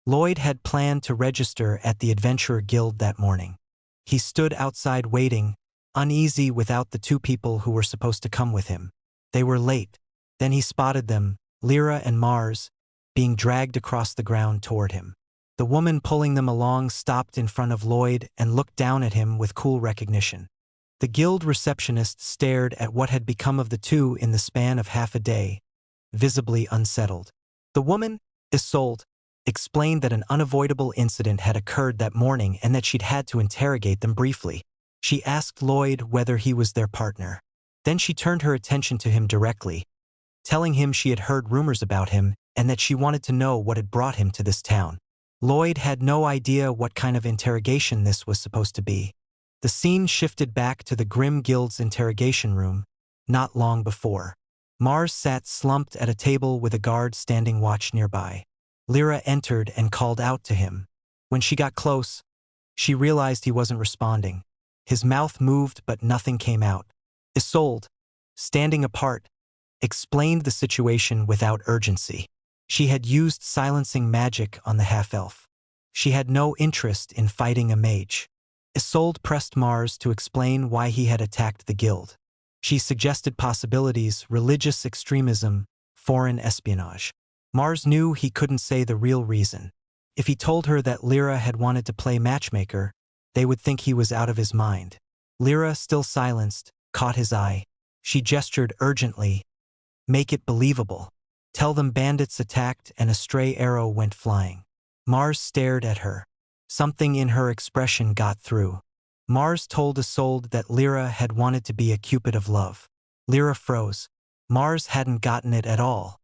Lloyd had planned to register at the Adventurer Guild that morning. He stood outside waiting, uneasy without the two people who were supposed to come with him. They were late. Then he spotted them, Lyra and Mars, being dragged across the ground toward him. The woman pulling them along stopped in front of Lloyd and looked down at him with cool recognition. The guild receptionist stared at what had become of the two in the span of half a day, visibly unsettled. The woman, Isolde, explained that an unavoidable incident had occurred that morning and that she'd had to interrogate them briefly. She asked Lloyd whether he was their partner. Then she turned her attention to him directly, telling him she had heard rumors about him and that she wanted to know what had brought him to this town. Lloyd had no idea what kind of interrogation this was supposed to be. The scene shifted back to the Grim Guild's interrogation room, not long before. Mars sat slumped at a table with a guard standing watch nearby. Lyra entered and called out to him. When she got close, she realized he wasn't responding. His mouth moved but nothing came out. Isolde, standing apart, explained the situation without urgency. She had used silencing magic on the half-elf. She had no interest in fighting a mage. Isolde pressed Mars to explain why he had attacked the guild. She suggested possibilities: religious extremism, foreign espionage. Mars knew he couldn't say the real reason. If he told her that Lyra had wanted to play matchmaker, they would think he was out of his mind. Lyra, still silenced, caught his eye. She gestured urgently. "Make it believable. Tell them bandits attacked and a stray arrow went flying." Mars stared at her. Something in her expression got through. Mars told Isolde that Lyra had wanted to be a cupid of love. Lyra froze. Mars hadn't gotten it at all.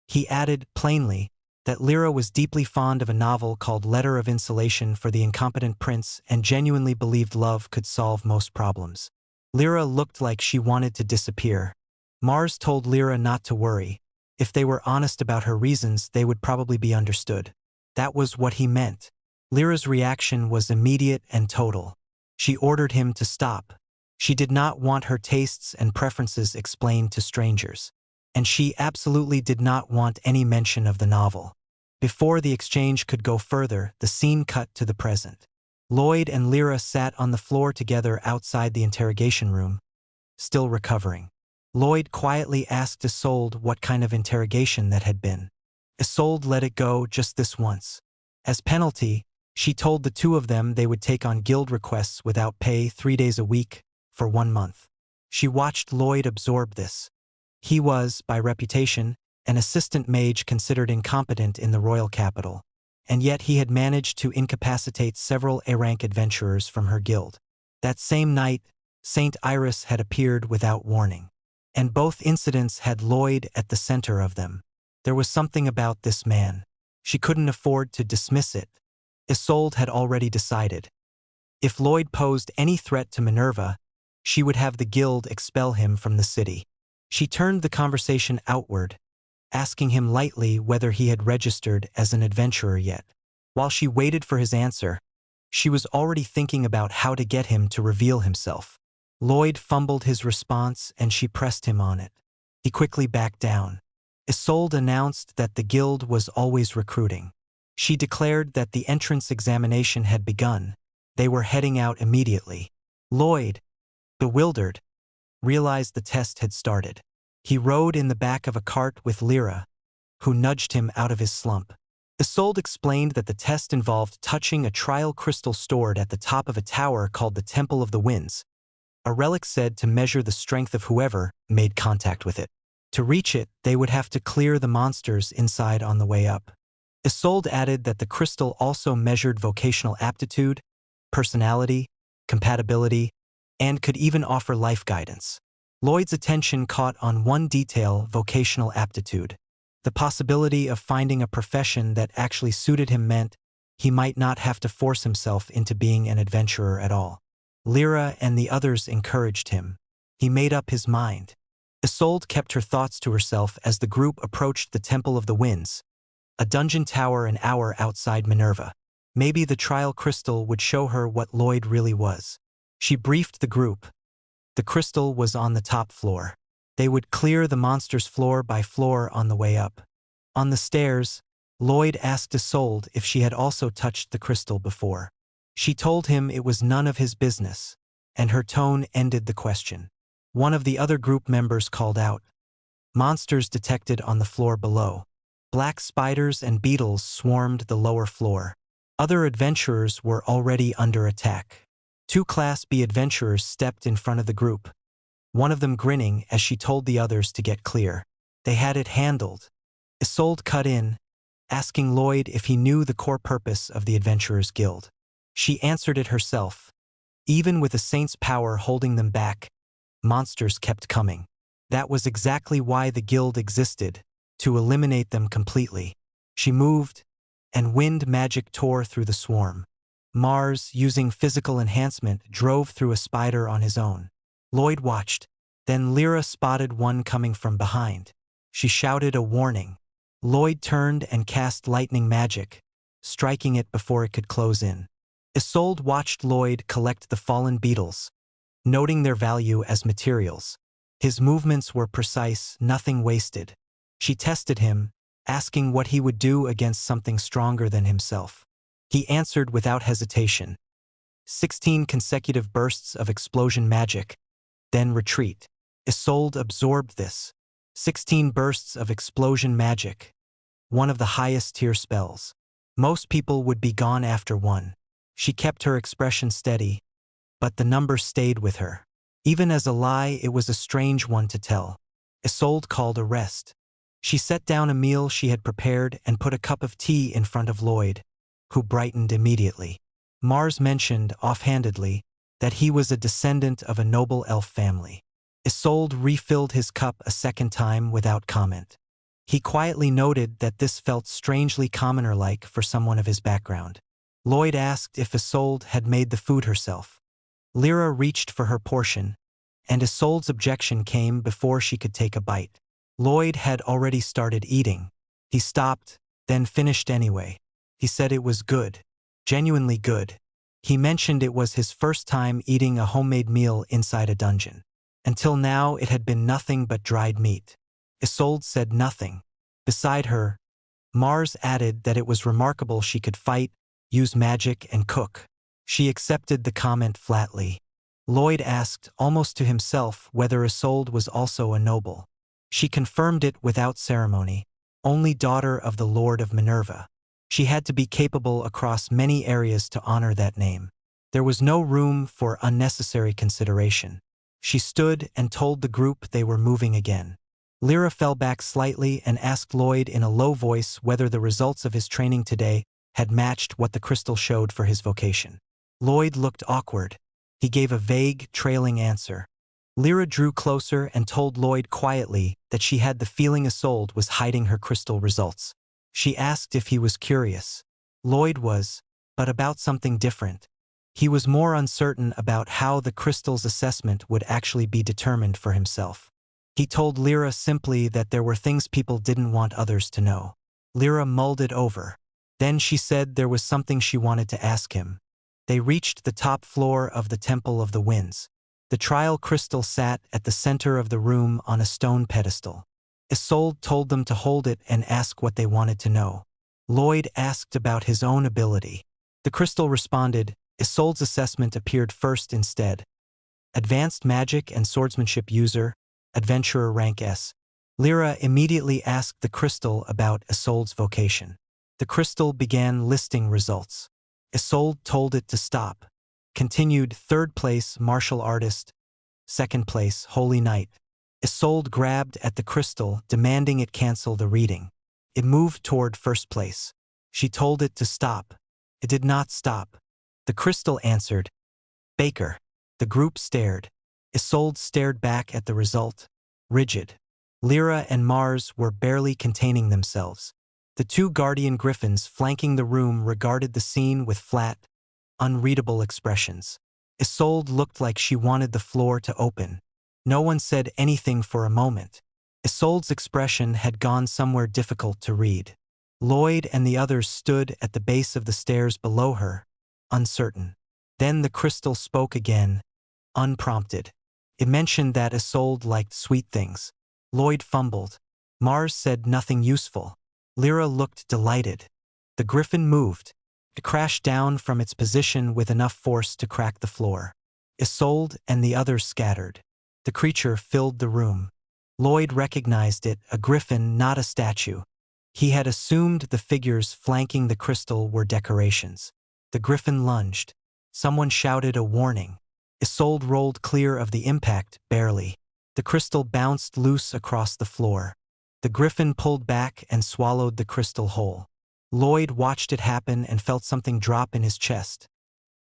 He added, plainly, that Lyra was deeply fond of a novel called Letter of Insulation for the Incompetent Prince and genuinely believed love could solve most problems. Lyra looked like she wanted to disappear. Mars told Lyra not to worry. If they were honest about her reasons, they would probably be understood. That was what he meant. Lyra's reaction was immediate and total. She ordered him to stop. She did not want her tastes and preferences explained to strangers. And she absolutely did not want any mention of the novel. Before the exchange could go further, the scene cut to the present. Lloyd and Lyra sat on the floor together outside the interrogation room, still recovering. Lloyd quietly asked Isolde what kind of interrogation that had been. Isolde let it go just this once. As penalty, she told the two of them they would take on guild requests without pay 3 days a week for 1 month. She watched Lloyd absorb this. He was, by reputation, an assistant mage considered incompetent in the royal capital, and yet he had managed to incapacitate several A-rank adventurers from her guild. That same night, Saint Iris had appeared without warning, and both incidents had Lloyd at the center of them. There was something about this man. She couldn't afford to dismiss it. Isolde had already decided. If Lloyd posed any threat to Minerva, she would have the guild expel him from the city. She turned the conversation outward, asking him lightly whether he had registered as an adventurer yet. While she waited for his answer, she was already thinking about how to get him to reveal himself. Lloyd fumbled his response and she pressed him on it. He quickly backed down. Isolde announced that the guild was always recruiting. She declared that the entrance examination had begun. They were heading out immediately. Lloyd, bewildered, realized the test had started. He rode in the back of a cart with Lyra, who nudged him out of his slump. Isolde explained that the test involved touching a trial crystal stored at the top of a tower called the Temple of the Winds, a relic said to measure the strength of whoever made contact with it. To reach it, they would have to clear the monsters inside on the way up. Isolde added that the crystal also measured vocational aptitude, personality, compatibility, and could even offer life guidance. Lloyd's attention caught on one detail: vocational aptitude. The possibility of finding a profession that actually suited him meant he might not have to force himself into being an adventurer at all. Lyra and the others encouraged him. He made up his mind. Isolde kept her thoughts to herself as the group approached the Temple of the Winds, a dungeon tower an hour outside Minerva. Maybe the trial crystal would show her what Lloyd really was. She briefed the group. The crystal was on the top floor. They would clear the monsters floor by floor on the way up. On the stairs, Lloyd asked Isolde if she had also touched the crystal before. She told him it was none of his business, and her tone ended the question. One of the other group members called out. Monsters detected on the floor below. Black spiders and beetles swarmed the lower floor. Other adventurers were already under attack. 2 Class B adventurers stepped in front of the group, one of them grinning as she told the others to get clear. They had it handled. Isolde cut in, asking Lloyd if he knew the core purpose of the Adventurers Guild. She answered it herself. Even with a saint's power holding them back, monsters kept coming. That was exactly why the guild existed, to eliminate them completely. She moved, and wind magic tore through the swarm. Mars, using physical enhancement, drove through a spider on his own. Lloyd watched. Then Lyra spotted one coming from behind. She shouted a warning. Lloyd turned and cast lightning magic, striking it before it could close in. Isolde watched Lloyd collect the fallen beetles, noting their value as materials. His movements were precise, nothing wasted. She tested him, asking what he would do against something stronger than himself. He answered without hesitation. 16 consecutive bursts of explosion magic, then retreat. Isolde absorbed this. 16 bursts of explosion magic, one of the highest tier spells. Most people would be gone after one. She kept her expression steady, but the number stayed with her. Even as a lie, it was a strange one to tell. Isolde called a rest. She set down a meal she had prepared and put a cup of tea in front of Lloyd, who brightened immediately. Mars mentioned, offhandedly, that he was a descendant of a noble elf family. Isolde refilled his cup a second time without comment. He quietly noted that this felt strangely commoner-like for someone of his background. Lloyd asked if Isolde had made the food herself. Lyra reached for her portion, and Isolde's objection came before she could take a bite. Lloyd had already started eating. He stopped, then finished anyway. He said it was good. Genuinely good. He mentioned it was his first time eating a homemade meal inside a dungeon. Until now it had been nothing but dried meat. Isolde said nothing. Beside her, Mars added that it was remarkable she could fight, use magic, and cook. She accepted the comment flatly. Lloyd asked, almost to himself, whether Isolde was also a noble. She confirmed it without ceremony. Only daughter of the Lord of Minerva. She had to be capable across many areas to honor that name. There was no room for unnecessary consideration. She stood and told the group they were moving again. Lyra fell back slightly and asked Lloyd in a low voice whether the results of his training today had matched what the crystal showed for his vocation. Lloyd looked awkward. He gave a vague, trailing answer. Lyra drew closer and told Lloyd quietly that she had the feeling Isolde was hiding her crystal results. She asked if he was curious. Lloyd was, but about something different. He was more uncertain about how the crystal's assessment would actually be determined for himself. He told Lyra simply that there were things people didn't want others to know. Lyra mulled it over. Then she said there was something she wanted to ask him. They reached the top floor of the Temple of the Winds. The trial crystal sat at the center of the room on a stone pedestal. Isolde told them to hold it and ask what they wanted to know. Lloyd asked about his own ability. The crystal responded. Isolde's assessment appeared first instead. Advanced Magic and Swordsmanship User, Adventurer Rank S. Lyra immediately asked the crystal about Isolde's vocation. The crystal began listing results. Isolde told it to stop. Continued 3rd place Martial Artist, 2nd place Holy Knight. Isolde grabbed at the crystal, demanding it cancel the reading. It moved toward 1st place. She told it to stop. It did not stop. The crystal answered, Baker. The group stared. Isolde stared back at the result, rigid. Lyra and Mars were barely containing themselves. The 2 guardian griffins flanking the room regarded the scene with flat, unreadable expressions. Isolde looked like she wanted the floor to open. No one said anything for a moment. Isolde's expression had gone somewhere difficult to read. Lloyd and the others stood at the base of the stairs below her, uncertain. Then the crystal spoke again, unprompted. It mentioned that Isolde liked sweet things. Lloyd fumbled. Mars said nothing useful. Lyra looked delighted. The griffin moved. It crashed down from its position with enough force to crack the floor. Isolde and the others scattered. The creature filled the room. Lloyd recognized it, a griffin, not a statue. He had assumed the figures flanking the crystal were decorations. The griffin lunged. Someone shouted a warning. Isolde rolled clear of the impact, barely. The crystal bounced loose across the floor. The griffin pulled back and swallowed the crystal whole. Lloyd watched it happen and felt something drop in his chest.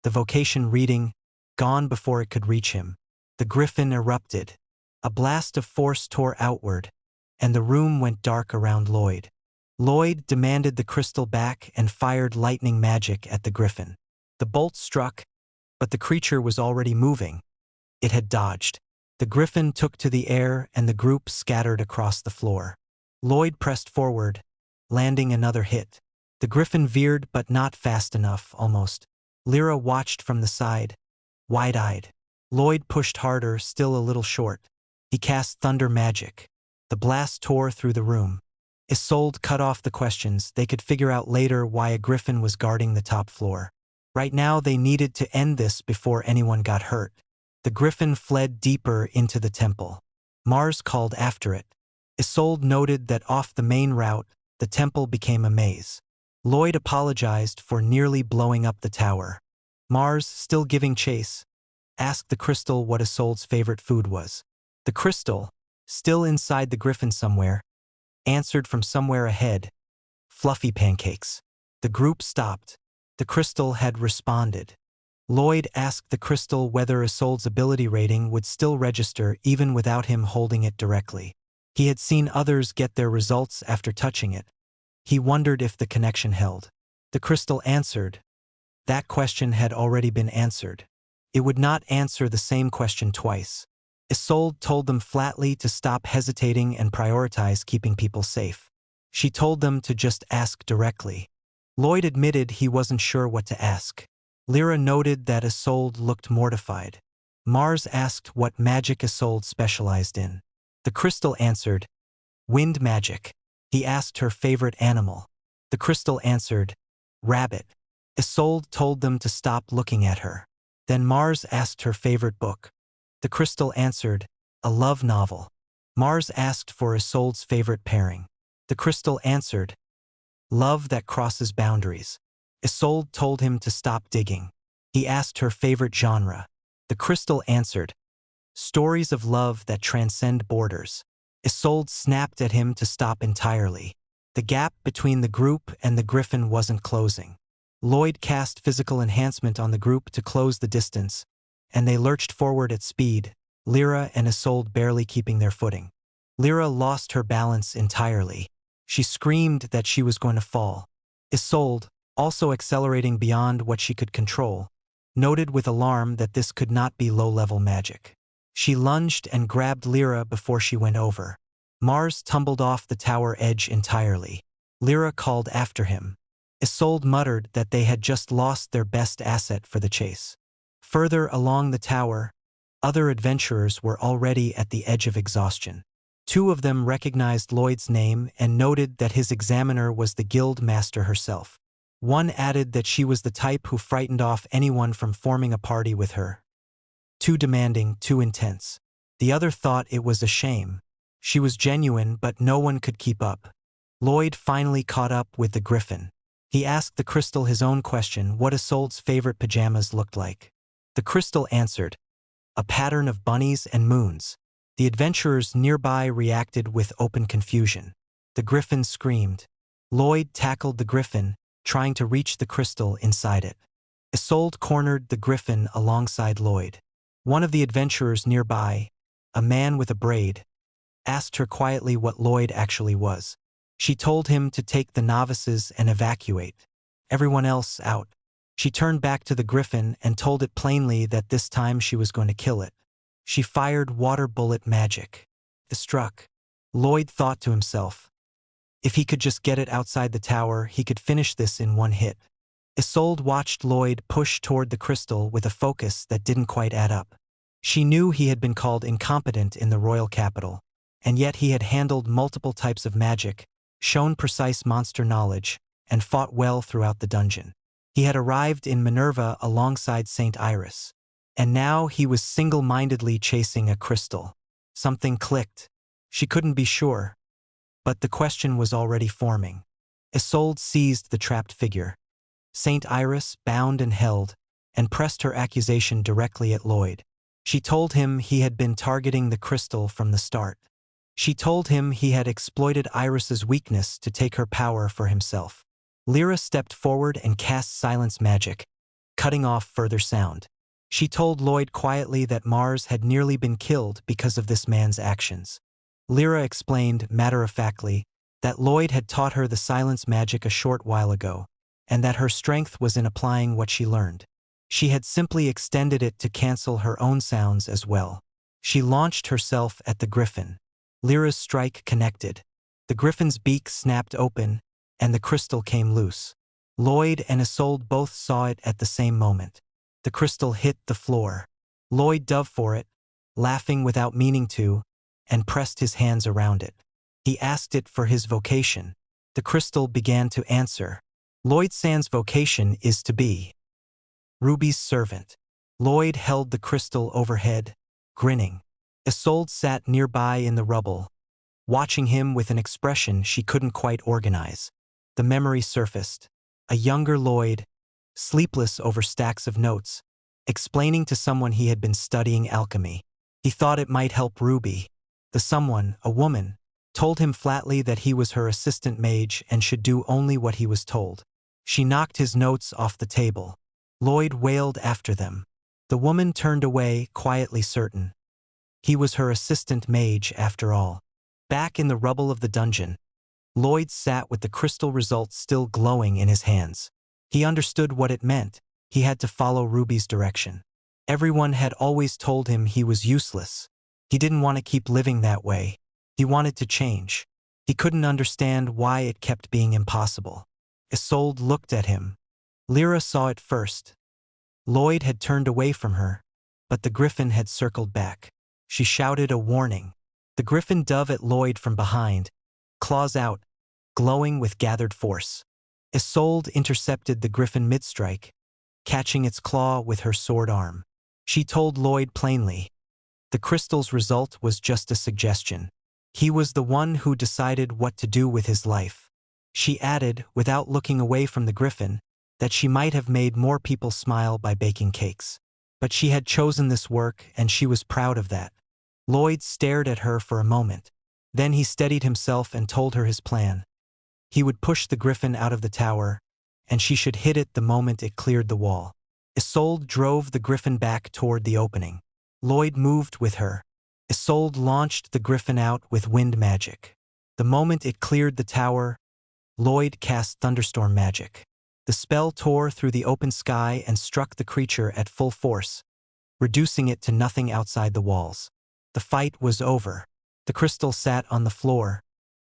The vocation reading, gone before it could reach him. The griffin erupted. A blast of force tore outward, and the room went dark around Lloyd. Lloyd demanded the crystal back and fired lightning magic at the griffin. The bolt struck, but the creature was already moving. It had dodged. The griffin took to the air and the group scattered across the floor. Lloyd pressed forward, landing another hit. The griffin veered but not fast enough, almost. Lyra watched from the side, wide-eyed. Lloyd pushed harder, still a little short. He cast thunder magic. The blast tore through the room. Isolde cut off the questions. They could figure out later why a griffin was guarding the top floor. Right now they needed to end this before anyone got hurt. The griffin fled deeper into the temple. Mars called after it. Isolde noted that off the main route, the temple became a maze. Lloyd apologized for nearly blowing up the tower. Mars, still giving chase, asked the crystal what Isolde's favorite food was. The crystal, still inside the griffin somewhere, answered from somewhere ahead, fluffy pancakes. The group stopped. The crystal had responded. Lloyd asked the crystal whether Isolde's ability rating would still register even without him holding it directly. He had seen others get their results after touching it. He wondered if the connection held. The crystal answered. That question had already been answered. It would not answer the same question twice. Isolde told them flatly to stop hesitating and prioritize keeping people safe. She told them to just ask directly. Lloyd admitted he wasn't sure what to ask. Lyra noted that Isolde looked mortified. Mars asked what magic Isolde specialized in. The crystal answered, wind magic. He asked her favorite animal. The crystal answered, rabbit. Isolde told them to stop looking at her. Then Mars asked her favorite book. The crystal answered, a love novel. Mars asked for Isolde's favorite pairing. The crystal answered, love that crosses boundaries. Isolde told him to stop digging. He asked her favorite genre. The crystal answered, stories of love that transcend borders. Isolde snapped at him to stop entirely. The gap between the group and the griffin wasn't closing. Lloyd cast physical enhancement on the group to close the distance, and they lurched forward at speed, Lyra and Isolde barely keeping their footing. Lyra lost her balance entirely. She screamed that she was going to fall. Isolde, also accelerating beyond what she could control, noted with alarm that this could not be low-level magic. She lunged and grabbed Lyra before she went over. Mars tumbled off the tower edge entirely. Lyra called after him. Isolde muttered that they had just lost their best asset for the chase. Further along the tower, other adventurers were already at the edge of exhaustion. Two of them recognized Lloyd's name and noted that his examiner was the guild master herself. One added that she was the type who frightened off anyone from forming a party with her. Too demanding, too intense. The other thought it was a shame. She was genuine, but no one could keep up. Lloyd finally caught up with the griffin. He asked the crystal his own question, what Isolde's favorite pajamas looked like. The crystal answered, a pattern of bunnies and moons. The adventurers nearby reacted with open confusion. The griffin screamed. Lloyd tackled the griffin, trying to reach the crystal inside it. Isolde cornered the griffin alongside Lloyd. One of the adventurers nearby, a man with a braid, asked her quietly what Lloyd actually was. She told him to take the novices and evacuate. Everyone else out. She turned back to the griffin and told it plainly that this time she was going to kill it. She fired water bullet magic. It struck. Lloyd thought to himself, if he could just get it outside the tower, he could finish this in one hit. Isolde watched Lloyd push toward the crystal with a focus that didn't quite add up. She knew he had been called incompetent in the royal capital, and yet he had handled multiple types of magic, shown precise monster knowledge, and fought well throughout the dungeon. He had arrived in Minerva alongside Saint Iris. And now he was single-mindedly chasing a crystal. Something clicked. She couldn't be sure. But the question was already forming. Isolde seized the trapped figure. Saint Iris, bound and held, and pressed her accusation directly at Lloyd. She told him he had been targeting the crystal from the start. She told him he had exploited Iris's weakness to take her power for himself. Lyra stepped forward and cast silence magic, cutting off further sound. She told Lloyd quietly that Mars had nearly been killed because of this man's actions. Lyra explained, matter-of-factly, that Lloyd had taught her the silence magic a short while ago, and that her strength was in applying what she learned. She had simply extended it to cancel her own sounds as well. She launched herself at the griffin. Lyra's strike connected. The griffin's beak snapped open, and the crystal came loose. Lloyd and Isolde both saw it at the same moment. The crystal hit the floor. Lloyd dove for it, laughing without meaning to, and pressed his hands around it. He asked it for his vocation. The crystal began to answer. Lloyd Sand's vocation is to be Ruby's servant. Lloyd held the crystal overhead, grinning. Isolde sat nearby in the rubble, watching him with an expression she couldn't quite organize. The memory surfaced. A younger Lloyd, sleepless over stacks of notes, explaining to someone he had been studying alchemy. He thought it might help Ruby. The someone, a woman, told him flatly that he was her assistant mage and should do only what he was told. She knocked his notes off the table. Lloyd wailed after them. The woman turned away, quietly certain. He was her assistant mage after all. Back in the rubble of the dungeon, Lloyd sat with the crystal results still glowing in his hands. He understood what it meant. He had to follow Ruby's direction. Everyone had always told him he was useless. He didn't want to keep living that way. He wanted to change. He couldn't understand why it kept being impossible. Isolde looked at him. Lyra saw it first. Lloyd had turned away from her, but the griffin had circled back. She shouted a warning. The griffin dove at Lloyd from behind, claws out, glowing with gathered force. Isolde intercepted the griffin mid-strike, catching its claw with her sword arm. She told Lloyd plainly. The crystal's result was just a suggestion. He was the one who decided what to do with his life. She added, without looking away from the griffin, that she might have made more people smile by baking cakes. But she had chosen this work, and she was proud of that. Lloyd stared at her for a moment. Then he steadied himself and told her his plan. He would push the griffin out of the tower, and she should hit it the moment it cleared the wall. Isolde drove the griffin back toward the opening. Lloyd moved with her. Isolde launched the griffin out with wind magic. The moment it cleared the tower, Lloyd cast thunderstorm magic. The spell tore through the open sky and struck the creature at full force, reducing it to nothing outside the walls. The fight was over. The crystal sat on the floor,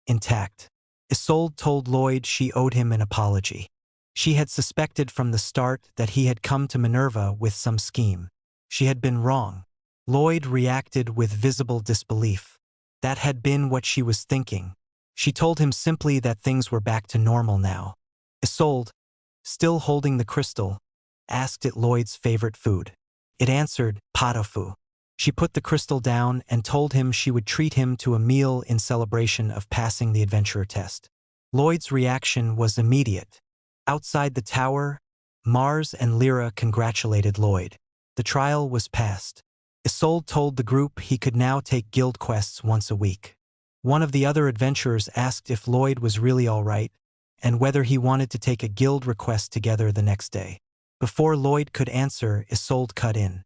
intact. Isolde told Lloyd she owed him an apology. She had suspected from the start that he had come to Minerva with some scheme. She had been wrong. Lloyd reacted with visible disbelief. That had been what she was thinking. She told him simply that things were back to normal now. Isolde, still holding the crystal, asked it Lloyd's favorite food. It answered, patofu. She put the crystal down and told him she would treat him to a meal in celebration of passing the adventurer test. Lloyd's reaction was immediate. Outside the tower, Mars and Lyra congratulated Lloyd. The trial was passed. Isolde told the group he could now take guild quests once a week. One of the other adventurers asked if Lloyd was really all right, and whether he wanted to take a guild request together the next day. Before Lloyd could answer, Isolde cut in.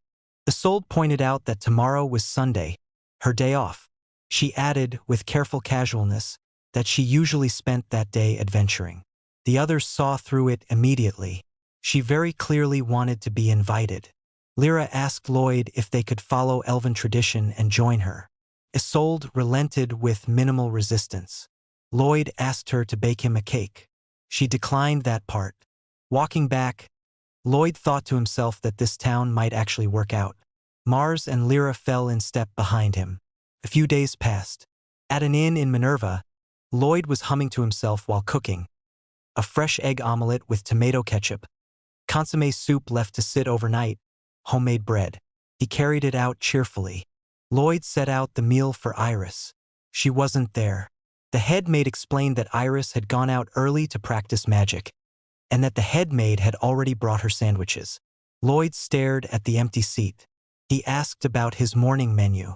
Isolde pointed out that tomorrow was Sunday, her day off. She added, with careful casualness, that she usually spent that day adventuring. The others saw through it immediately. She very clearly wanted to be invited. Lyra asked Lloyd if they could follow elven tradition and join her. Isolde relented with minimal resistance. Lloyd asked her to bake him a cake. She declined that part. Walking back, Lloyd thought to himself that this town might actually work out. Mars and Lyra fell in step behind him. A few days passed. At an inn in Minerva, Lloyd was humming to himself while cooking. A fresh egg omelette with tomato ketchup, consommé soup left to sit overnight, homemade bread. He carried it out cheerfully. Lloyd set out the meal for Iris. She wasn't there. The head maid explained that Iris had gone out early to practice magic, and that the head maid had already brought her sandwiches. Lloyd stared at the empty seat. He asked about his morning menu.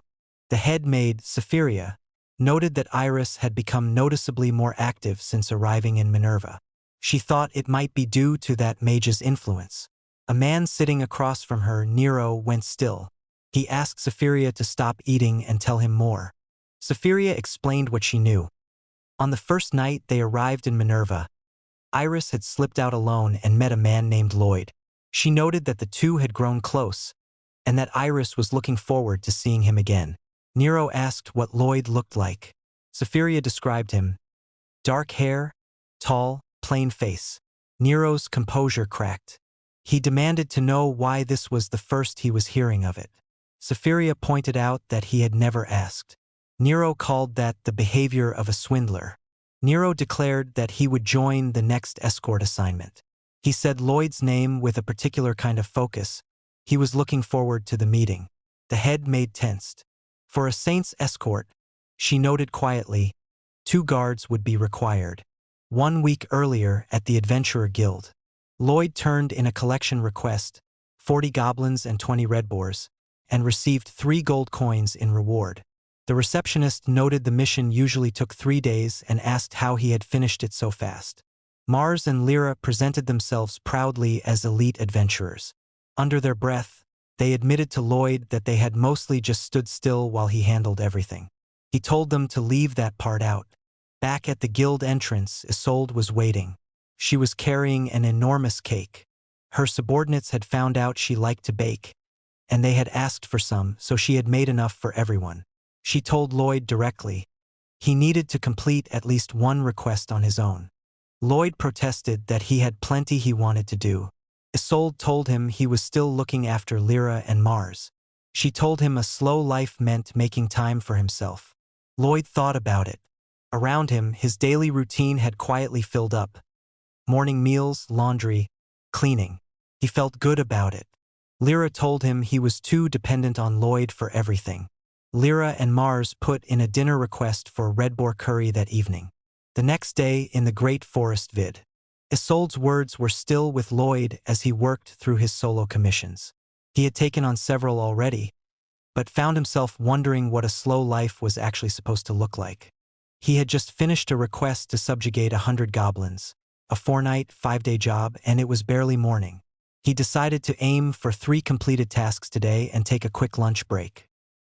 The head maid, Safiria, noted that Iris had become noticeably more active since arriving in Minerva. She thought it might be due to that mage's influence. A man sitting across from her, Nero, went still. He asked Safiria to stop eating and tell him more. Safiria explained what she knew. On the first night they arrived in Minerva, Iris had slipped out alone and met a man named Lloyd. She noted that the two had grown close, and that Iris was looking forward to seeing him again. Nero asked what Lloyd looked like. Safiria described him. Dark hair, tall, plain face. Nero's composure cracked. He demanded to know why this was the first he was hearing of it. Safiria pointed out that he had never asked. Nero called that the behavior of a swindler. Nero declared that he would join the next escort assignment. He said Lloyd's name with a particular kind of focus. He was looking forward to the meeting. The head maid tensed. For a saint's escort, she noted quietly, 2 guards would be required. 1 week earlier at the Adventurer Guild, Lloyd turned in a collection request, 40 goblins and 20 red boars, and received 3 gold coins in reward. The receptionist noted the mission usually took 3 days and asked how he had finished it so fast. Mars and Lyra presented themselves proudly as elite adventurers. Under their breath, they admitted to Lloyd that they had mostly just stood still while he handled everything. He told them to leave that part out. Back at the guild entrance, Isolde was waiting. She was carrying an enormous cake. Her subordinates had found out she liked to bake, and they had asked for some, so she had made enough for everyone. She told Lloyd directly. He needed to complete at least 1 request on his own. Lloyd protested that he had plenty he wanted to do. Isolde told him he was still looking after Lyra and Mars. She told him a slow life meant making time for himself. Lloyd thought about it. Around him, his daily routine had quietly filled up. Morning meals, laundry, cleaning. He felt good about it. Lyra told him he was too dependent on Lloyd for everything. Lyra and Mars put in a dinner request for red boar curry that evening. The next day in the Great Forest Vid. Isolde's words were still with Lloyd as he worked through his solo commissions. He had taken on several already, but found himself wondering what a slow life was actually supposed to look like. He had just finished a request to subjugate 100 goblins, a 4-night, 5-day job, and it was barely morning. He decided to aim for 3 completed tasks today and take a quick lunch break.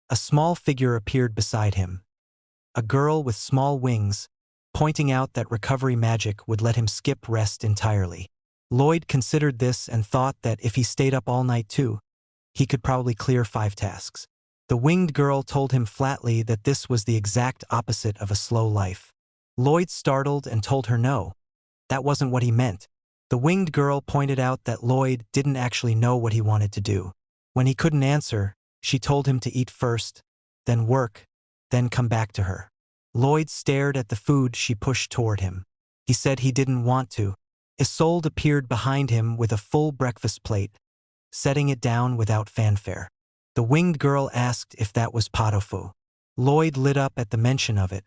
A small figure appeared beside him. A girl with small wings, pointing out that recovery magic would let him skip rest entirely. Lloyd considered this and thought that if he stayed up all night too, he could probably clear 5 tasks. The winged girl told him flatly that this was the exact opposite of a slow life. Lloyd startled and told her no. That wasn't what he meant. The winged girl pointed out that Lloyd didn't actually know what he wanted to do. When he couldn't answer, she told him to eat first, then work, then come back to her. Lloyd stared at the food she pushed toward him. He said he didn't want to. Isolde appeared behind him with a full breakfast plate, setting it down without fanfare. The winged girl asked if that was pot au feu. Lloyd lit up at the mention of it.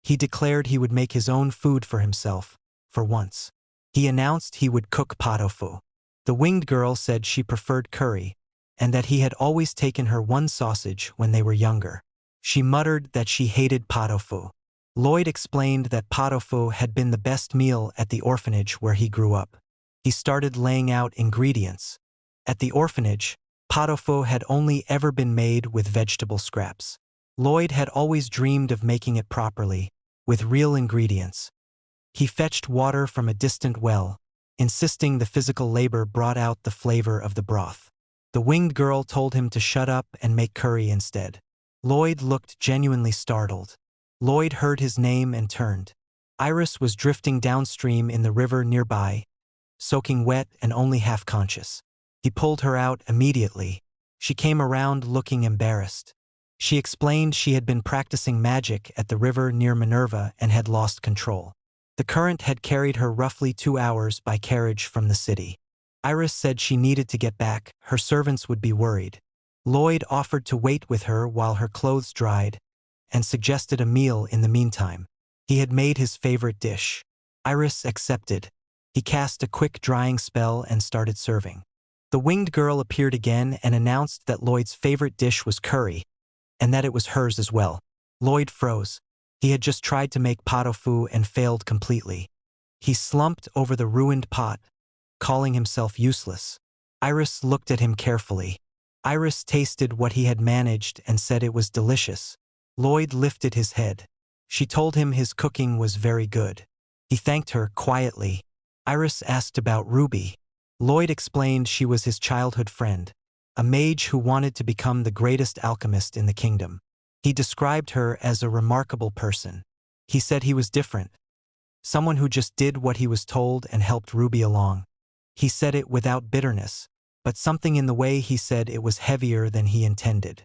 He declared he would make his own food for himself, for once. He announced he would cook pot au feu. The winged girl said she preferred curry, and that he had always taken her 1 sausage when they were younger. She muttered that she hated pot au feu. Lloyd explained that pot au feu had been the best meal at the orphanage where he grew up. He started laying out ingredients. At the orphanage, pot au feu had only ever been made with vegetable scraps. Lloyd had always dreamed of making it properly, with real ingredients. He fetched water from a distant well, insisting the physical labor brought out the flavor of the broth. The winged girl told him to shut up and make curry instead. Lloyd looked genuinely startled. Lloyd heard his name and turned. Iris was drifting downstream in the river nearby, soaking wet and only half conscious. He pulled her out immediately. She came around looking embarrassed. She explained she had been practicing magic at the river near Minerva and had lost control. The current had carried her roughly 2 hours by carriage from the city. Iris said she needed to get back, her servants would be worried. Lloyd offered to wait with her while her clothes dried, and suggested a meal in the meantime. He had made his favorite dish. Iris accepted. He cast a quick drying spell and started serving. The winged girl appeared again and announced that Lloyd's favorite dish was curry, and that it was hers as well. Lloyd froze. He had just tried to make pot-au-feu and failed completely. He slumped over the ruined pot, calling himself useless. Iris looked at him carefully. Iris tasted what he had managed and said it was delicious. Lloyd lifted his head. She told him his cooking was very good. He thanked her quietly. Iris asked about Ruby. Lloyd explained she was his childhood friend, a mage who wanted to become the greatest alchemist in the kingdom. He described her as a remarkable person. He said he was different. Someone who just did what he was told and helped Ruby along. He said it without bitterness, but something in the way he said it was heavier than he intended.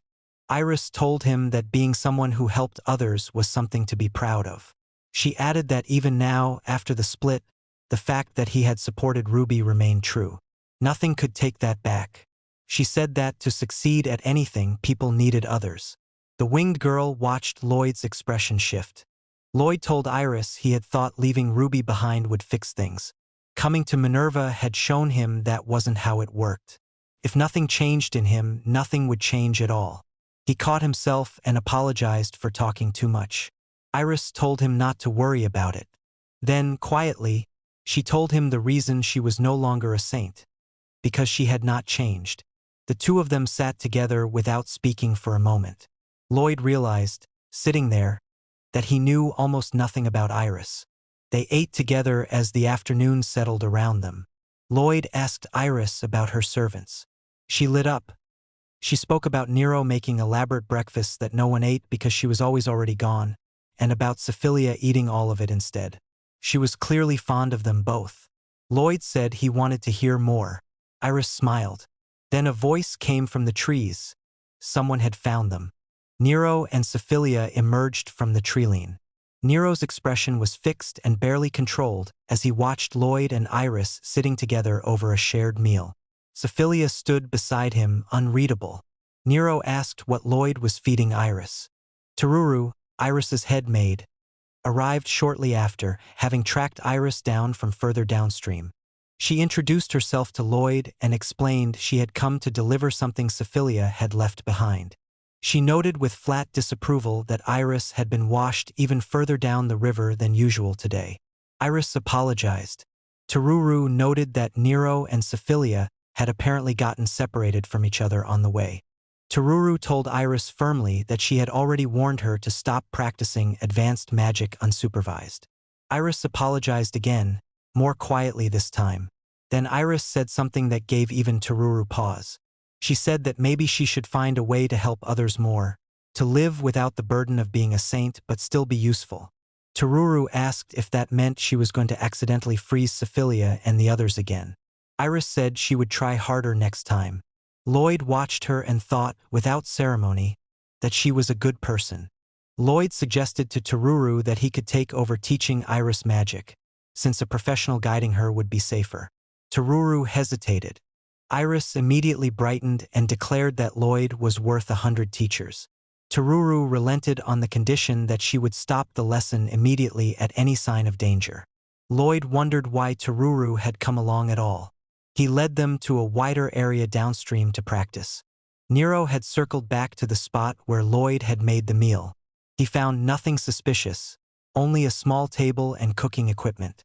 Iris told him that being someone who helped others was something to be proud of. She added that even now, after the split, the fact that he had supported Ruby remained true. Nothing could take that back. She said that to succeed at anything, people needed others. The winged girl watched Lloyd's expression shift. Lloyd told Iris he had thought leaving Ruby behind would fix things. Coming to Minerva had shown him that wasn't how it worked. If nothing changed in him, nothing would change at all. He caught himself and apologized for talking too much. Iris told him not to worry about it. Then, quietly, she told him the reason she was no longer a saint. Because she had not changed. The two of them sat together without speaking for a moment. Lloyd realized, sitting there, that he knew almost nothing about Iris. They ate together as the afternoon settled around them. Lloyd asked Iris about her servants. She lit up. She spoke about Nero making elaborate breakfasts that no one ate because she was already gone, and about Sephilia eating all of it instead. She was clearly fond of them both. Lloyd said he wanted to hear more. Iris smiled. Then a voice came from the trees. Someone had found them. Nero and Sephilia emerged from the treeline. Nero's expression was fixed and barely controlled as he watched Lloyd and Iris sitting together over a shared meal. Sephilia stood beside him, unreadable. Nero asked what Lloyd was feeding Iris. Tururu, Iris's head maid, arrived shortly after, having tracked Iris down from further downstream. She introduced herself to Lloyd and explained she had come to deliver something Sephilia had left behind. She noted with flat disapproval that Iris had been washed even further down the river than usual today. Iris apologized. Tururu noted that Nero and Sephilia had apparently gotten separated from each other on the way. Tururu told Iris firmly that she had already warned her to stop practicing advanced magic unsupervised. Iris apologized again, more quietly this time. Then Iris said something that gave even Tururu pause. She said that maybe she should find a way to help others more, to live without the burden of being a saint but still be useful. Tururu asked if that meant she was going to accidentally freeze Sephilia and the others again. Iris said she would try harder next time. Lloyd watched her and thought, without ceremony, that she was a good person. Lloyd suggested to Tururu that he could take over teaching Iris magic, since a professional guiding her would be safer. Tururu hesitated. Iris immediately brightened and declared that Lloyd was worth 100 teachers. Tururu relented on the condition that she would stop the lesson immediately at any sign of danger. Lloyd wondered why Tururu had come along at all. He led them to a wider area downstream to practice. Nero had circled back to the spot where Lloyd had made the meal. He found nothing suspicious, only a small table and cooking equipment.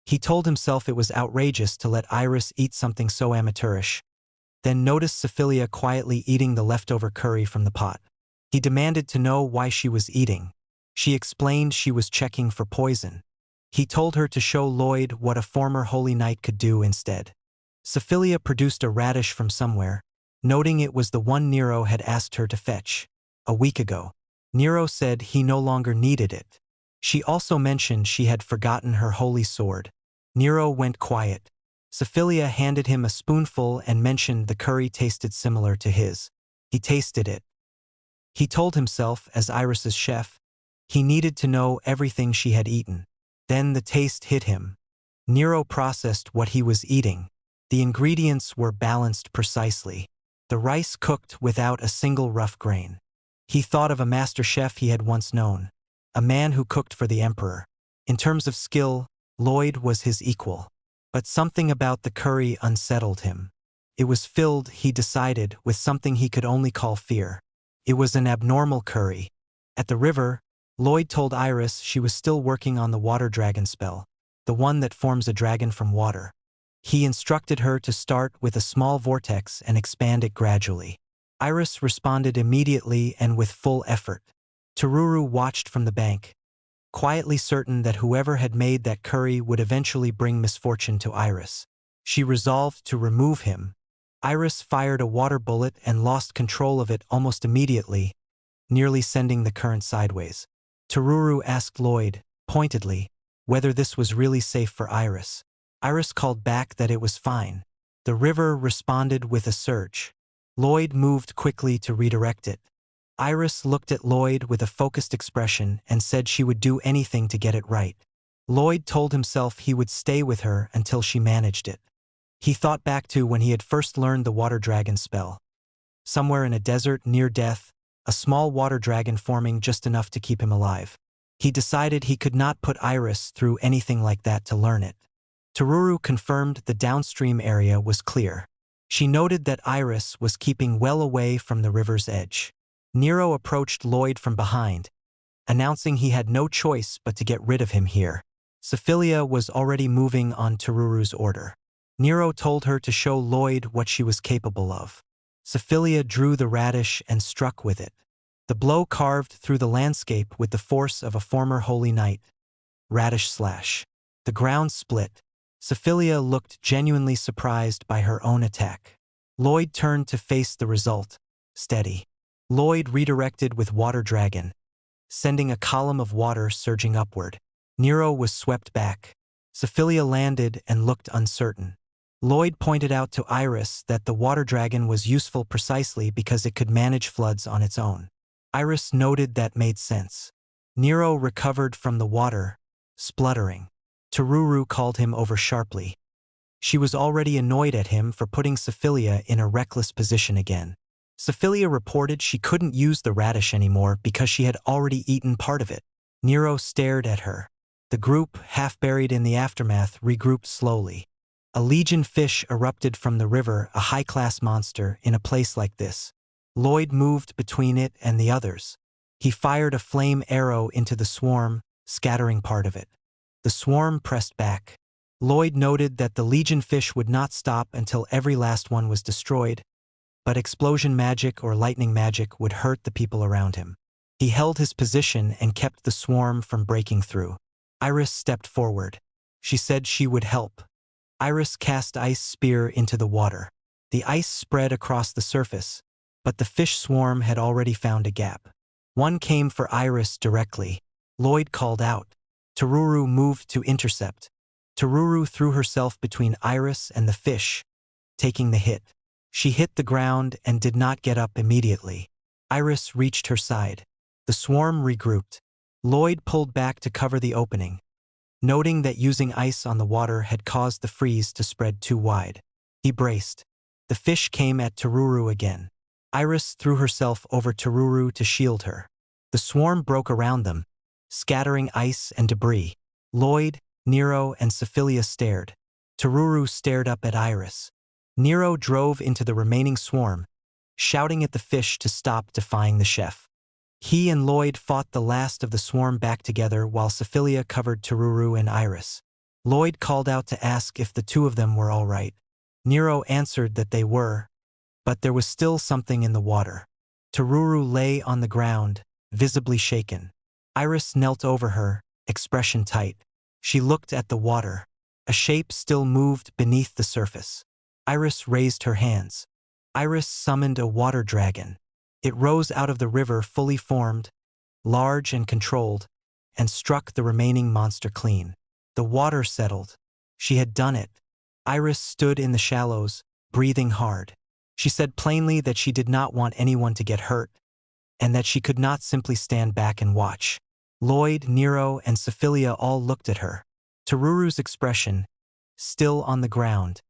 He told himself it was outrageous to let Iris eat something so amateurish, then noticed Sephilia quietly eating the leftover curry from the pot. He demanded to know why she was eating. She explained she was checking for poison. He told her to show Lloyd what a former holy knight could do instead. Sephilia produced a radish from somewhere, noting it was the one Nero had asked her to fetch a week ago. Nero said he no longer needed it. She also mentioned she had forgotten her holy sword. Nero went quiet. Sephilia handed him a spoonful and mentioned the curry tasted similar to his. He tasted it. He told himself, as Iris's chef, he needed to know everything she had eaten. Then the taste hit him. Nero processed what he was eating. The ingredients were balanced precisely. The rice cooked without a single rough grain. He thought of a master chef he had once known, a man who cooked for the emperor. In terms of skill, Lloyd was his equal. But something about the curry unsettled him. It was filled, he decided, with something he could only call fear. It was an abnormal curry. At the river, Lloyd told Iris she was still working on the water dragon spell, the one that forms a dragon from water. He instructed her to start with a small vortex and expand it gradually. Iris responded immediately and with full effort. Toruru watched from the bank, quietly certain that whoever had made that curry would eventually bring misfortune to Iris. She resolved to remove him. Iris fired a water bullet and lost control of it almost immediately, nearly sending the current sideways. Toruru asked Lloyd, pointedly, whether this was really safe for Iris. Iris called back that it was fine. The river responded with a surge. Lloyd moved quickly to redirect it. Iris looked at Lloyd with a focused expression and said she would do anything to get it right. Lloyd told himself he would stay with her until she managed it. He thought back to when he had first learned the water dragon spell. Somewhere in a desert near death, a small water dragon forming just enough to keep him alive. He decided he could not put Iris through anything like that to learn it. Toruru confirmed the downstream area was clear. She noted that Iris was keeping well away from the river's edge. Nero approached Lloyd from behind, announcing he had no choice but to get rid of him here. Syphilia was already moving on Toruru's order. Nero told her to show Lloyd what she was capable of. Syphilia drew the radish and struck with it. The blow carved through the landscape with the force of a former holy knight. Radish slash. The ground split. Syphilia looked genuinely surprised by her own attack. Lloyd turned to face the result. Steady. Lloyd redirected with Water Dragon, sending a column of water surging upward. Nero was swept back. Syphilia landed and looked uncertain. Lloyd pointed out to Iris that the water dragon was useful precisely because it could manage floods on its own. Iris noted that made sense. Nero recovered from the water, spluttering. Toruru called him over sharply. She was already annoyed at him for putting Syphilia in a reckless position again. Syphilia reported she couldn't use the radish anymore because she had already eaten part of it. Nero stared at her. The group, half buried in the aftermath, regrouped slowly. A legion fish erupted from the river, a high-class monster, in a place like this. Lloyd moved between it and the others. He fired a flame arrow into the swarm, scattering part of it. The swarm pressed back. Lloyd noted that the legion fish would not stop until every last one was destroyed, but explosion magic or lightning magic would hurt the people around him. He held his position and kept the swarm from breaking through. Iris stepped forward. She said she would help. Iris cast Ice Spear into the water. The ice spread across the surface, but the fish swarm had already found a gap. One came for Iris directly. Lloyd called out. Toruru moved to intercept. Toruru threw herself between Iris and the fish, taking the hit. She hit the ground and did not get up immediately. Iris reached her side. The swarm regrouped. Lloyd pulled back to cover the opening, noting that using ice on the water had caused the freeze to spread too wide. He braced. The fish came at Toruru again. Iris threw herself over Toruru to shield her. The swarm broke around them, scattering ice and debris. Lloyd, Nero, and Syphilia stared. Toruru stared up at Iris. Nero drove into the remaining swarm, shouting at the fish to stop defying the chef. He and Lloyd fought the last of the swarm back together while Syphilia covered Toruru and Iris. Lloyd called out to ask if the two of them were all right. Nero answered that they were, but there was still something in the water. Toruru lay on the ground, visibly shaken. Iris knelt over her, expression tight. She looked at the water. A shape still moved beneath the surface. Iris raised her hands. Iris summoned a water dragon. It rose out of the river fully formed, large and controlled, and struck the remaining monster clean. The water settled. She had done it. Iris stood in the shallows, breathing hard. She said plainly that she did not want anyone to get hurt, and that she could not simply stand back and watch. Lloyd, Nero, and Sophilia all looked at her. Teruru's expression, still on the ground,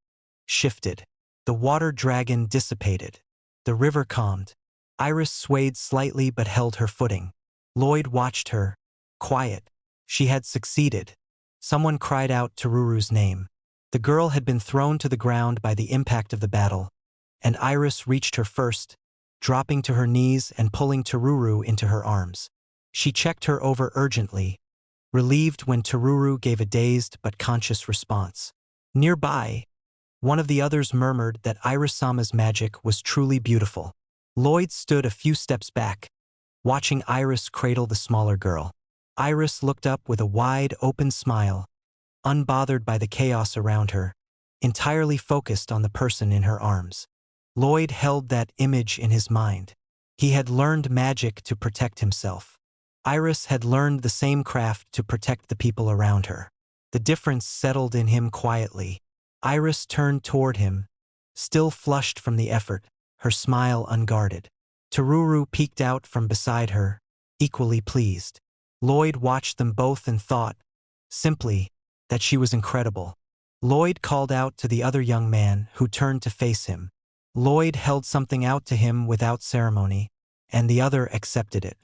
shifted. The water dragon dissipated. The river calmed. Iris swayed slightly but held her footing. Lloyd watched her, quiet. She had succeeded. Someone cried out Teruru's name. The girl had been thrown to the ground by the impact of the battle, and Iris reached her first, dropping to her knees and pulling Teruru into her arms. She checked her over urgently, relieved when Teruru gave a dazed but conscious response. Nearby, one of the others murmured that Iris-sama's magic was truly beautiful. Lloyd stood a few steps back, watching Iris cradle the smaller girl. Iris looked up with a wide, open smile, unbothered by the chaos around her, entirely focused on the person in her arms. Lloyd held that image in his mind. He had learned magic to protect himself. Iris had learned the same craft to protect the people around her. The difference settled in him quietly. Iris turned toward him, still flushed from the effort, her smile unguarded. Teruru peeked out from beside her, equally pleased. Lloyd watched them both and thought, simply, that she was incredible. Lloyd called out to the other young man, who turned to face him. Lloyd held something out to him without ceremony, and the other accepted it.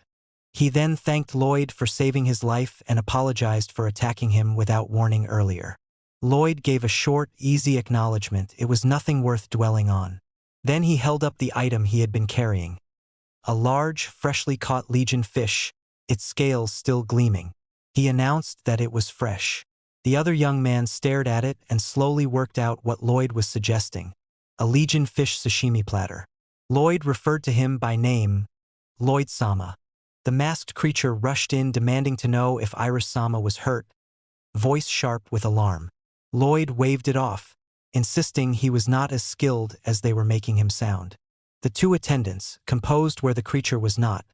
He then thanked Lloyd for saving his life and apologized for attacking him without warning earlier. Lloyd gave a short, easy acknowledgement. It was nothing worth dwelling on. Then he held up the item he had been carrying. A large, freshly caught legion fish, its scales still gleaming. He announced that it was fresh. The other young man stared at it and slowly worked out what Lloyd was suggesting. A legion fish sashimi platter. Lloyd referred to him by name, Lloyd-sama. The masked creature rushed in demanding to know if Iris-sama was hurt, voice sharp with alarm. Lloyd waved it off, insisting he was not as skilled as they were making him sound. The two attendants, composed where the creature was not,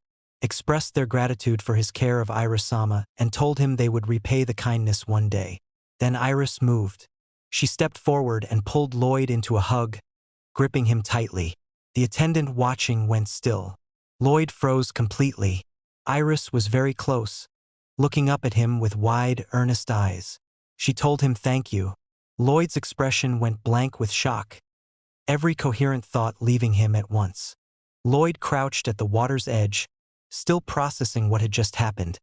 expressed their gratitude for his care of Iris-sama and told him they would repay the kindness one day. Then Iris moved. She stepped forward and pulled Lloyd into a hug, gripping him tightly. The attendant watching went still. Lloyd froze completely. Iris was very close, looking up at him with wide, earnest eyes. She told him thank you. Lloyd's expression went blank with shock, every coherent thought leaving him at once. Lloyd crouched at the water's edge, still processing what had just happened,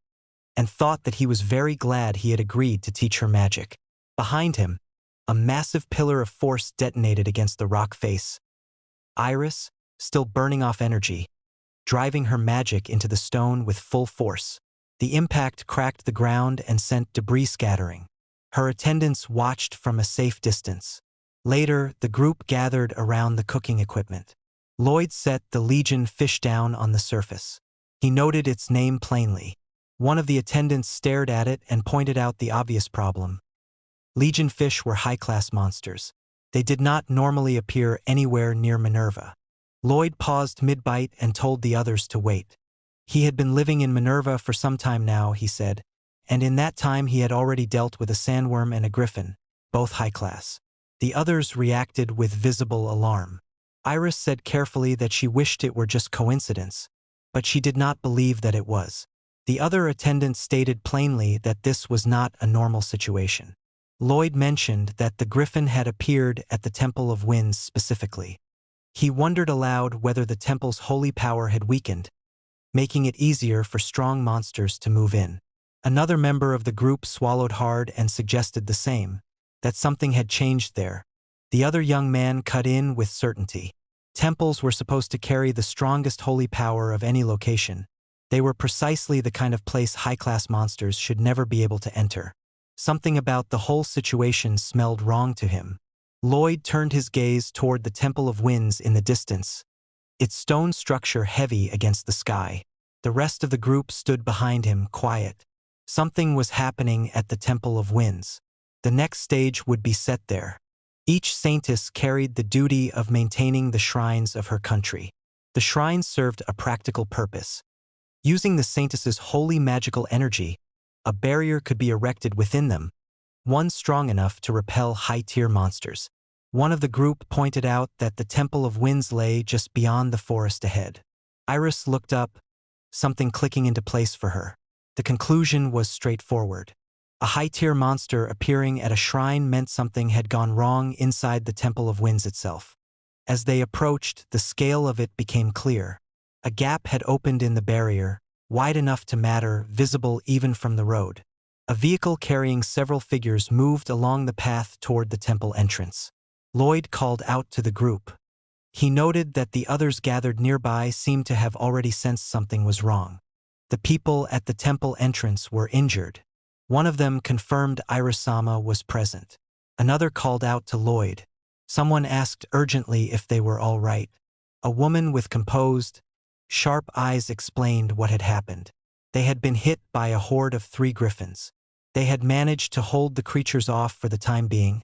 and thought that he was very glad he had agreed to teach her magic. Behind him, a massive pillar of force detonated against the rock face. Iris, still burning off energy, driving her magic into the stone with full force. The impact cracked the ground and sent debris scattering. Her attendants watched from a safe distance. Later, the group gathered around the cooking equipment. Lloyd set the legion fish down on the surface. He noted its name plainly. One of the attendants stared at it and pointed out the obvious problem. Legion fish were high-class monsters. They did not normally appear anywhere near Minerva. Lloyd paused mid-bite and told the others to wait. He had been living in Minerva for some time now, he said, and in that time he had already dealt with a sandworm and a griffin, both high-class. The others reacted with visible alarm. Iris said carefully that she wished it were just coincidence, but she did not believe that it was. The other attendants stated plainly that this was not a normal situation. Lloyd mentioned that the griffin had appeared at the Temple of Winds specifically. He wondered aloud whether the temple's holy power had weakened, making it easier for strong monsters to move in. Another member of the group swallowed hard and suggested the same, that something had changed there. The other young man cut in with certainty. Temples were supposed to carry the strongest holy power of any location. They were precisely the kind of place high-class monsters should never be able to enter. Something about the whole situation smelled wrong to him. Lloyd turned his gaze toward the Temple of Winds in the distance, its stone structure heavy against the sky. The rest of the group stood behind him, quiet. Something was happening at the Temple of Winds. The next stage would be set there. Each saintess carried the duty of maintaining the shrines of her country. The shrines served a practical purpose. Using the saintess's holy magical energy, a barrier could be erected within them, one strong enough to repel high-tier monsters. One of the group pointed out that the Temple of Winds lay just beyond the forest ahead. Iris looked up, something clicking into place for her. The conclusion was straightforward. A high-tier monster appearing at a shrine meant something had gone wrong inside the Temple of Winds itself. As they approached, the scale of it became clear. A gap had opened in the barrier, wide enough to matter, visible even from the road. A vehicle carrying several figures moved along the path toward the temple entrance. Lloyd called out to the group. He noted that the others gathered nearby seemed to have already sensed something was wrong. The people at the temple entrance were injured. One of them confirmed Irisama was present. Another called out to Lloyd. Someone asked urgently if they were all right. A woman with composed, sharp eyes explained what had happened. They had been hit by a horde of 3 griffins. They had managed to hold the creatures off for the time being,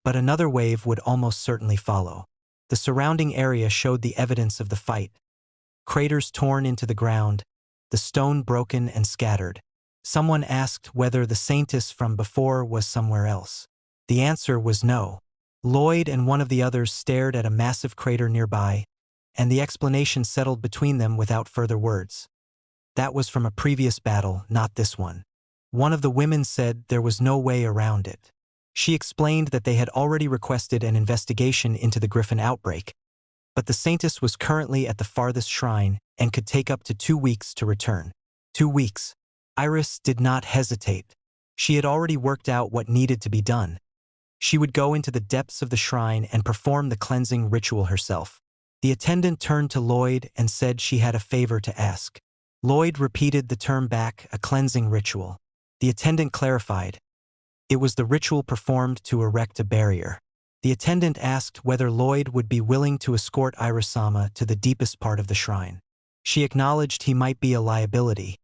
but another wave would almost certainly follow. The surrounding area showed the evidence of the fight. Craters torn into the ground, the stone broken and scattered. Someone asked whether the saintess from before was somewhere else. The answer was no. Lloyd and one of the others stared at a massive crater nearby, and the explanation settled between them without further words. That was from a previous battle, not this one. One of the women said there was no way around it. She explained that they had already requested an investigation into the griffin outbreak, but the saintess was currently at the farthest shrine and could take up to 2 weeks to return. 2 weeks. Iris did not hesitate. She had already worked out what needed to be done. She would go into the depths of the shrine and perform the cleansing ritual herself. The attendant turned to Lloyd and said she had a favor to ask. Lloyd repeated the term back, a cleansing ritual. The attendant clarified. It was the ritual performed to erect a barrier. The attendant asked whether Lloyd would be willing to escort Irisama to the deepest part of the shrine. She acknowledged he might be a liability,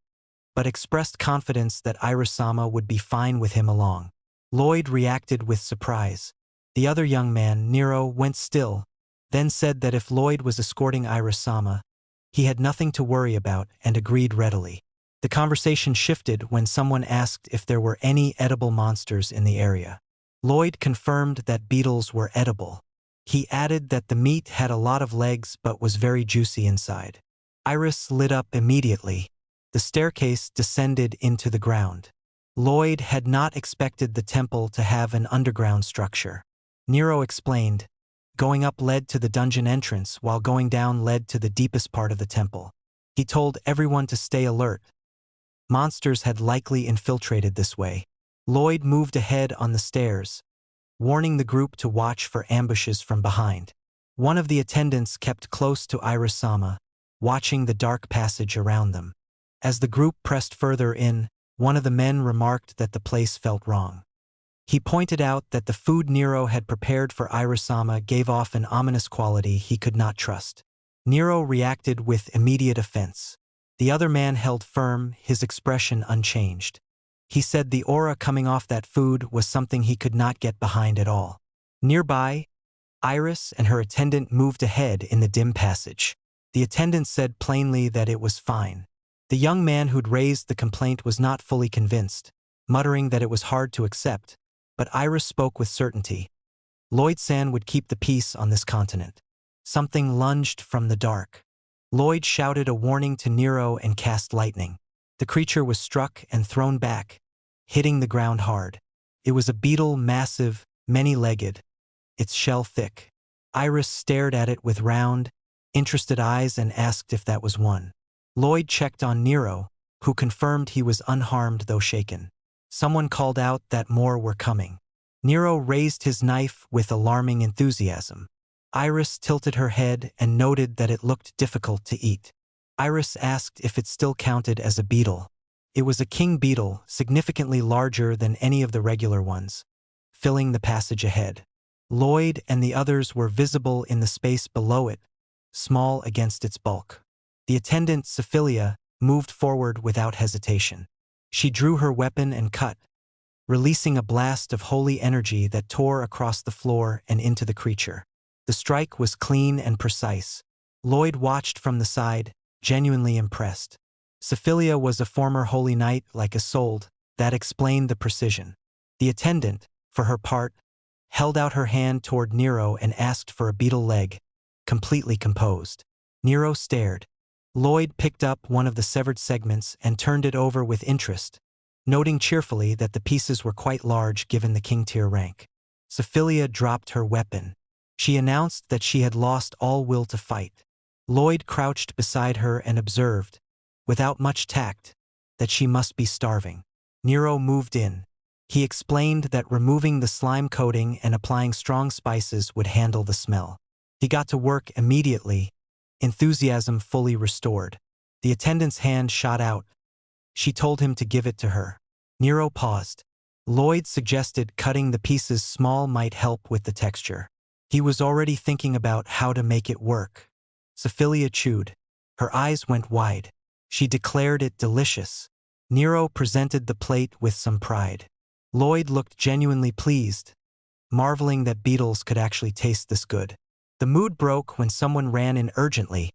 but expressed confidence that Irisama would be fine with him along. Lloyd reacted with surprise. The other young man, Nero, went still, then said that if Lloyd was escorting Irisama, he had nothing to worry about and agreed readily. The conversation shifted when someone asked if there were any edible monsters in the area. Lloyd confirmed that beetles were edible. He added that the meat had a lot of legs but was very juicy inside. Iris lit up immediately. The staircase descended into the ground. Lloyd had not expected the temple to have an underground structure. Nero explained, going up led to the dungeon entrance while going down led to the deepest part of the temple. He told everyone to stay alert. Monsters had likely infiltrated this way. Lloyd moved ahead on the stairs, warning the group to watch for ambushes from behind. One of the attendants kept close to Irisama, watching the dark passage around them. As the group pressed further in, one of the men remarked that the place felt wrong. He pointed out that the food Nero had prepared for Irisama gave off an ominous quality he could not trust. Nero reacted with immediate offense. The other man held firm, his expression unchanged. He said the aura coming off that food was something he could not get behind at all. Nearby, Iris and her attendant moved ahead in the dim passage. The attendant said plainly that it was fine. The young man who'd raised the complaint was not fully convinced, muttering that it was hard to accept, but Iris spoke with certainty. Lloyd-san would keep the peace on this continent. Something lunged from the dark. Lloyd shouted a warning to Nero and cast lightning. The creature was struck and thrown back, hitting the ground hard. It was a beetle, massive, many-legged, its shell thick. Iris stared at it with round, interested eyes and asked if that was one. Lloyd checked on Nero, who confirmed he was unharmed though shaken. Someone called out that more were coming. Nero raised his knife with alarming enthusiasm. Iris tilted her head and noted that it looked difficult to eat. Iris asked if it still counted as a beetle. It was a king beetle, significantly larger than any of the regular ones, filling the passage ahead. Lloyd and the others were visible in the space below it, small against its bulk. The attendant, Syphilia, moved forward without hesitation. She drew her weapon and cut, releasing a blast of holy energy that tore across the floor and into the creature. The strike was clean and precise. Lloyd watched from the side, genuinely impressed. Syphilia was a former holy knight like Isolde, that explained the precision. The attendant, for her part, held out her hand toward Nero and asked for a beetle leg, completely composed. Nero stared. Lloyd picked up one of the severed segments and turned it over with interest, noting cheerfully that the pieces were quite large given the king-tier rank. Sophilia dropped her weapon. She announced that she had lost all will to fight. Lloyd crouched beside her and observed, without much tact, that she must be starving. Nero moved in. He explained that removing the slime coating and applying strong spices would handle the smell. He got to work immediately, enthusiasm fully restored. The attendant's hand shot out. She told him to give it to her. Nero paused. Lloyd suggested cutting the pieces small might help with the texture. He was already thinking about how to make it work. Sophilia chewed. Her eyes went wide. She declared it delicious. Nero presented the plate with some pride. Lloyd looked genuinely pleased, marveling that beetles could actually taste this good. The mood broke when someone ran in urgently,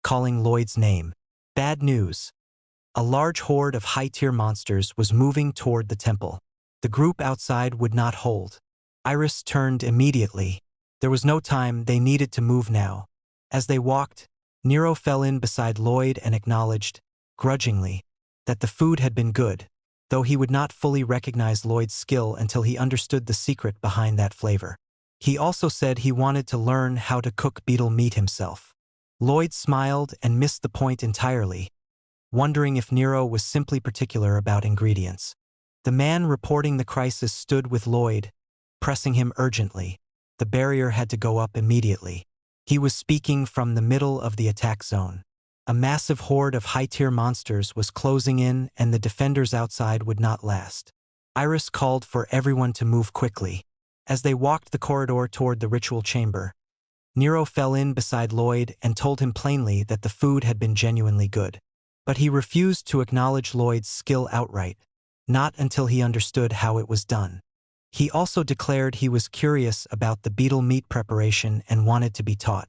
calling Lloyd's name. Bad news. A large horde of high-tier monsters was moving toward the temple. The group outside would not hold. Iris turned immediately. There was no time, they needed to move now. As they walked, Nero fell in beside Lloyd and acknowledged, grudgingly, that the food had been good, though he would not fully recognize Lloyd's skill until he understood the secret behind that flavor. He also said he wanted to learn how to cook beetle meat himself. Lloyd smiled and missed the point entirely, wondering if Nero was simply particular about ingredients. The man reporting the crisis stood with Lloyd, pressing him urgently. The barrier had to go up immediately. He was speaking from the middle of the attack zone. A massive horde of high-tier monsters was closing in and the defenders outside would not last. Iris called for everyone to move quickly. As they walked the corridor toward the ritual chamber, Nero fell in beside Lloyd and told him plainly that the food had been genuinely good. But he refused to acknowledge Lloyd's skill outright, not until he understood how it was done. He also declared he was curious about the beetle meat preparation and wanted to be taught.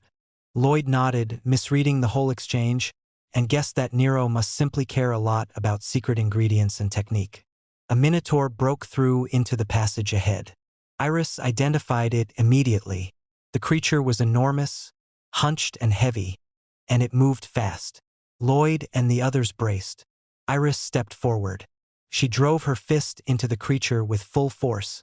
Lloyd nodded, misreading the whole exchange, and guessed that Nero must simply care a lot about secret ingredients and technique. A minotaur broke through into the passage ahead. Iris identified it immediately. The creature was enormous, hunched and heavy, and it moved fast. Lloyd and the others braced. Iris stepped forward. She drove her fist into the creature with full force,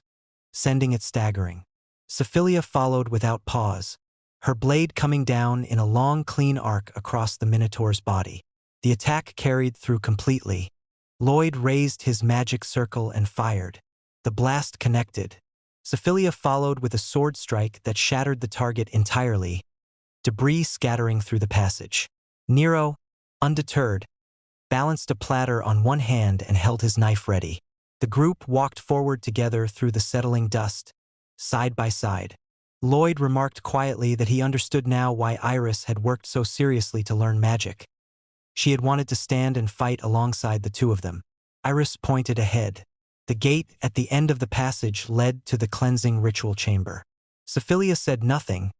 sending it staggering. Sophilia followed without pause, her blade coming down in a long, clean arc across the Minotaur's body. The attack carried through completely. Lloyd raised his magic circle and fired. The blast connected. Sophilia followed with a sword strike that shattered the target entirely, debris scattering through the passage. Nero, undeterred, balanced a platter on one hand and held his knife ready. The group walked forward together through the settling dust, side by side. Lloyd remarked quietly that he understood now why Iris had worked so seriously to learn magic. She had wanted to stand and fight alongside the two of them. Iris pointed ahead. The gate at the end of the passage led to the cleansing ritual chamber. Sophilia said nothing,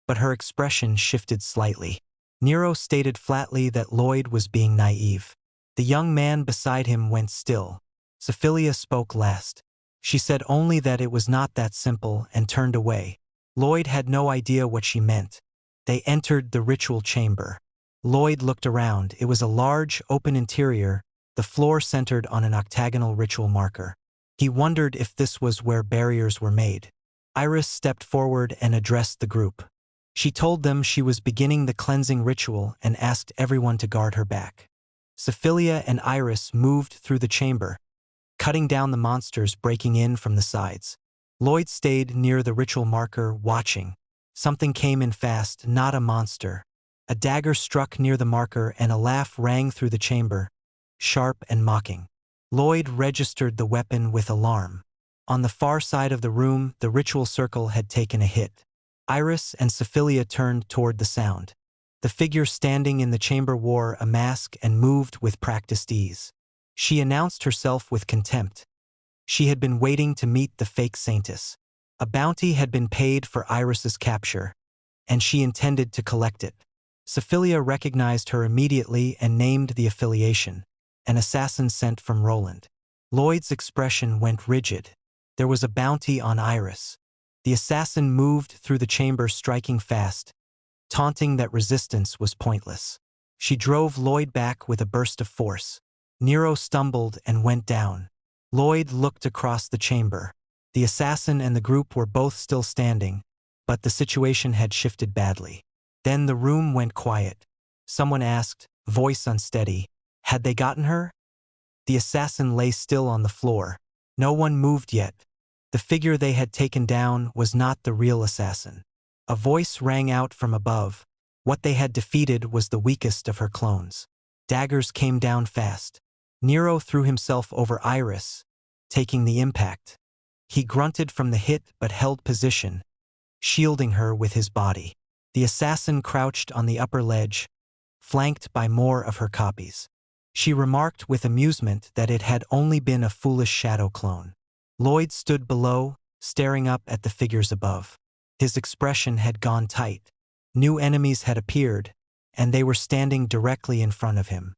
but her expression shifted slightly. Nero stated flatly that Lloyd was being naive. The young man beside him went still. Sophilia spoke last. She said only that it was not that simple and turned away. Lloyd had no idea what she meant. They entered the ritual chamber. Lloyd looked around. It was a large, open interior, the floor centered on an octagonal ritual marker. He wondered if this was where barriers were made. Iris stepped forward and addressed the group. She told them she was beginning the cleansing ritual and asked everyone to guard her back. Sophilia and Iris moved through the chamber, cutting down the monsters breaking in from the sides. Lloyd stayed near the ritual marker, watching. Something came in fast, not a monster. A dagger struck near the marker and a laugh rang through the chamber, sharp and mocking. Lloyd registered the weapon with alarm. On the far side of the room, the ritual circle had taken a hit. Iris and Sophilia turned toward the sound. The figure standing in the chamber wore a mask and moved with practiced ease. She announced herself with contempt. She had been waiting to meet the fake saintess. A bounty had been paid for Iris's capture, and she intended to collect it. Sophilia recognized her immediately and named the affiliation, an assassin sent from Roland. Lloyd's expression went rigid. There was a bounty on Iris. The assassin moved through the chamber striking fast, taunting that resistance was pointless. She drove Lloyd back with a burst of force. Nero stumbled and went down. Lloyd looked across the chamber. The assassin and the group were both still standing, but the situation had shifted badly. Then the room went quiet. Someone asked, voice unsteady, had they gotten her? The assassin lay still on the floor. No one moved yet. The figure they had taken down was not the real assassin. A voice rang out from above. What they had defeated was the weakest of her clones. Daggers came down fast. Nero threw himself over Iris, taking the impact. He grunted from the hit but held position, shielding her with his body. The assassin crouched on the upper ledge, flanked by more of her copies. She remarked with amusement that it had only been a foolish shadow clone. Lloyd stood below, staring up at the figures above. His expression had gone tight. New enemies had appeared, and they were standing directly in front of him.